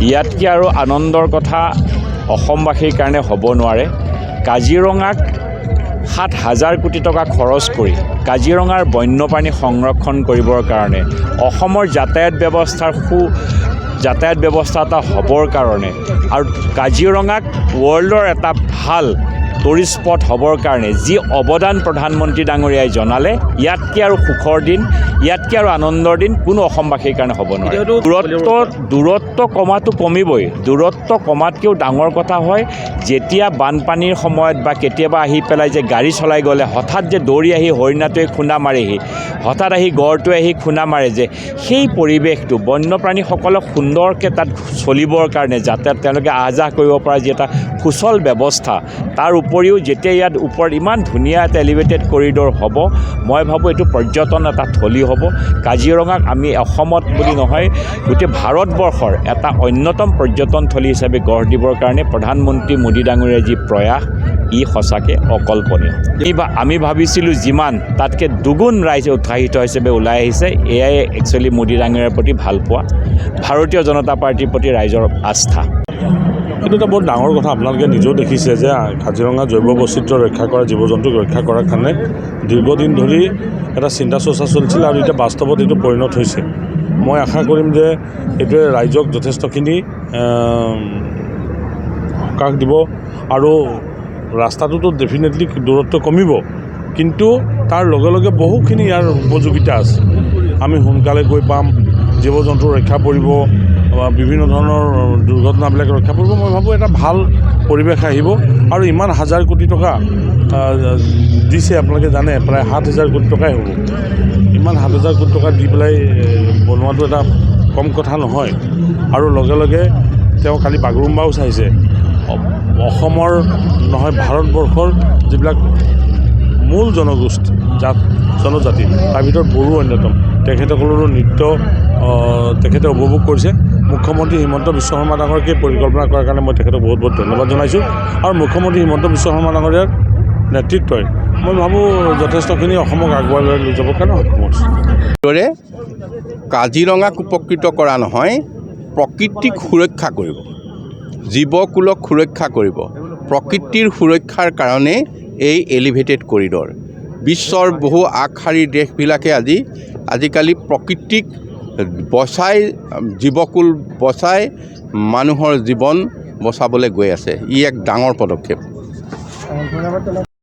ইয়াতকৈ আৰু আনন্দৰ কথা অসমবাসীৰ কাৰণে হ'ব নোৱাৰে। কাজিৰঙাক ৭,০০০ কোটি টকা খৰচ কৰি কাজিৰঙাৰ বন্যপ্ৰাণী সংৰক্ষণ কৰিবৰ কাৰণে অসমৰ যাতায়াত ব্যৱস্থা এটা হ'বৰ কাৰণে আৰু কাজিৰঙাক ৱৰ্ল্ডৰ এটা ভাল টুৰিষ্ট স্পট হ'বৰ কাৰণে যি অৱদান প্ৰধানমন্ত্ৰী ডাঙৰীয়াই জনালে, ইয়াতকৈ আৰু সুখৰ দিন, ইয়াতকৈ আৰু আনন্দৰ দিন কোনো অসমবাসীৰ কাৰণে হ'ব নোৱাৰে। দূৰত্ব কমাটো কমিবই। দূৰত্ব কমাতকৈও ডাঙৰ কথা হয় যেতিয়া বানপানীৰ সময়ত বা কেতিয়াবা আহি পেলাই যে গাড়ী চলাই গ'লে হঠাৎ যে দৌৰি আহি হৰিণাটোৱে খুন্দা মাৰেহি, হঠাৎ আহি গড়টোৱে আহি খুন্দা মাৰে, যে সেই পৰিৱেশটো বন্যপ্ৰাণীসকলক সুন্দৰকৈ তাত চলিবৰ কাৰণে যাতে তেওঁলোকে আহ যাহ কৰিব পৰা যি এটা সুচল ব্যৱস্থা, তাৰ উপৰিও যেতিয়া ইয়াত ওপৰত ইমান ধুনীয়া এটা এলিভেটেড কৰিডৰ হ'ব, মই ভাবোঁ এইটো পৰ্যটন এটা থলী হ'ব। কাজিৰঙাক আমি অসমত বুলি নহয় গোটেই ভাৰতবৰ্ষৰ এটা অন্যতম পৰ্যটন থলী হিচাপে গঢ় দিবৰ কাৰণে প্ৰধানমন্ত্ৰী মোদী ডাঙৰীয়াৰ যি প্ৰয়াস, ই সঁচাকৈ অকল্পনীয়। আমি ভাবিছিলোঁ যিমান তাতকৈ দুগুণ ৰাইজ উৎসাহিত হিচাপে ওলাই আহিছে। এয়াই একচুৱেলি মোদী ডাঙৰীয়াৰ প্ৰতি ভালপোৱা, ভাৰতীয় জনতা পাৰ্টীৰ প্ৰতি ৰাইজৰ আস্থা। এইটো এটা বহুত ডাঙৰ কথা। আপোনালোকে নিজেও দেখিছে যে কাজিৰঙা জৈৱ বৈচিত্ৰ্য ৰক্ষা কৰা, জীৱ জন্তুক ৰক্ষা কৰাৰ কাৰণে দীৰ্ঘদিন ধৰি এটা চিন্তা চৰ্চা চলিছিল আৰু এতিয়া বাস্তৱত এইটো পৰিণত হৈছে। মই আশা কৰিম যে এইটোৱে ৰাইজক যথেষ্টখিনি সকাহ দিব আৰু ৰাস্তাটোতো ডেফিনেটলি দূৰত্ব কমিব, কিন্তু তাৰ লগে লগে বহুখিনি ইয়াৰ উপযোগিতা আছে। আমি সোনকালে গৈ পাম, জীৱ জন্তু ৰক্ষা পৰিব, বিভিন্ন ধৰণৰ দুৰ্ঘটনাবিলাক ৰক্ষা পৰিব। মই ভাবোঁ এটা ভাল পৰিৱেশ আহিব আৰু ইমান ১,০০০ কোটি টকা দিছে, আপোনালোকে জানে প্ৰায় ৭,০০০ কোটি টকাই হ'ব। ইমান ৭,০০০ কোটি টকা দি পেলাই বনোৱাটো এটা কম কথা নহয়। আৰু লগে লগে তেওঁ কালি বাগৰুম্বাও চাইছে। অসমৰ নহয় ভাৰতবৰ্ষৰ যিবিলাক মূল জনগোষ্ঠী জনজাতি, তাৰ ভিতৰত বড়ো অন্যতম, তেখেতসকলৰো নৃত্য তেখেতে উপভোগ কৰিছে। মুখ্যমন্ত্ৰী হিমন্ত বিশ্ব শৰ্মা ডাঙৰীয়াকে পৰিকল্পনা কৰাৰ কাৰণে মই তেখেতক বহুত বহুত ধন্যবাদ জনাইছোঁ। আৰু মুখ্যমন্ত্ৰী হিমন্ত বিশ্ব শৰ্মা ডাঙৰীয়াৰ নেতৃত্বই মই ভাবোঁ যথেষ্টখিনি অসমক আগুৱাই লৈ যাবৰ কাৰণে সক্ষম হৈছে। দৰে কাজিৰঙাক উপকৃত কৰা নহয়, প্ৰকৃতিক সুৰক্ষা কৰিব, জীৱকুলক সুৰক্ষা কৰিব। প্ৰকৃতিৰ সুৰক্ষাৰ কাৰণে এই এলিভেটেড কৰিডৰ। বিশ্বৰ বহু আগশাৰীৰ দেশবিলাকে আজিকালি প্ৰকৃতিক বচাই, জীৱকুল বচাই মানুহৰ জীৱন বচাবলৈ গৈ আছে। ই এক ডাঙৰ পদক্ষেপ।